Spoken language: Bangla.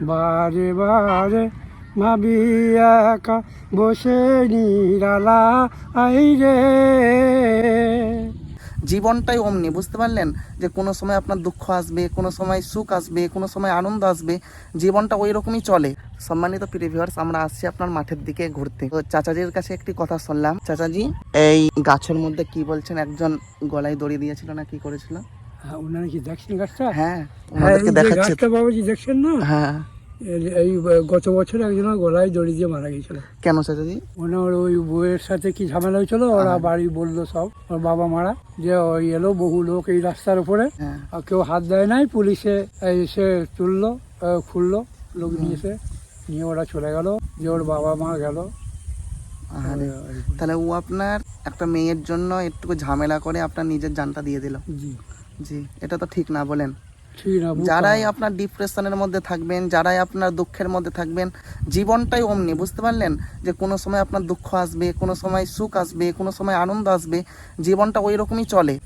বারে বারে ভাবি একা বসে নিরালা আইরে। জীবনটাই অমনি, বুঝতে পারলেন? যে কোনো সময় আপনার দুঃখ আসবে, কোনো সময় সুখ আসবে, কোনো সময় আনন্দ আসবে। জীবনটা ওই রকমই চলে। সম্মানিত প্রিয় ভিউয়ার্স, আমরা আসছি আপনার মাঠের দিকে ঘুরতে। তো চাচাজির কাছে একটি কথা শুনলাম। চাচাজি, এই গাছের মধ্যে কি বলছেন? একজন গলায় দড়ি দিয়েছিল না কি করেছিল? হ্যাঁ, ওনারা কি দেখছেন গাছটা? হ্যাঁ, হ্যাঁ, ওনাদেরকে এই যে দেখাচ্ছে। গাছটা বাবাজি দেখছেন না? হ্যাঁ। এই গত বছর একজনের গলায় দড়ি দিয়ে মারা গেছিল। কেন চাচাজি? ওনার ওই বউয়ের সাথে কি ঝামেলা হয়েছিল, ওরা বাড়ি বললো সব, ওর বাবা মারা, যে ওই এলো বহু লোক এই রাস্তার উপরে, হ্যাঁ। আর কেউ হাত দেয় নাই, পুলিশে এসে তুললো, খুললো, লোক নিয়েছে, নিয়ে ওরা চলে গেল, যে ওর বাবা মা গেল। আরে, তাহলে ও আপনার একটা মেয়ের জন্য একটু ঝামেলা করে আপনার নিজের জানটা দিয়ে দিল। জি, জি, এটা তো ঠিক না, বলেন? ঠিক না। যারাই আপনার ডিপ্রেশনের মধ্যে থাকবেন, যারাই আপনার দুঃখের মধ্যে থাকবেন, জীবনটাই অমনি, বুঝতে পারলেন? যে কোনো সময় আপনার দুঃখ আসবে, কোনো সময় সুখ আসবে, কোনো সময় আনন্দ আসবে। জীবনটা ওই রকমই চলে।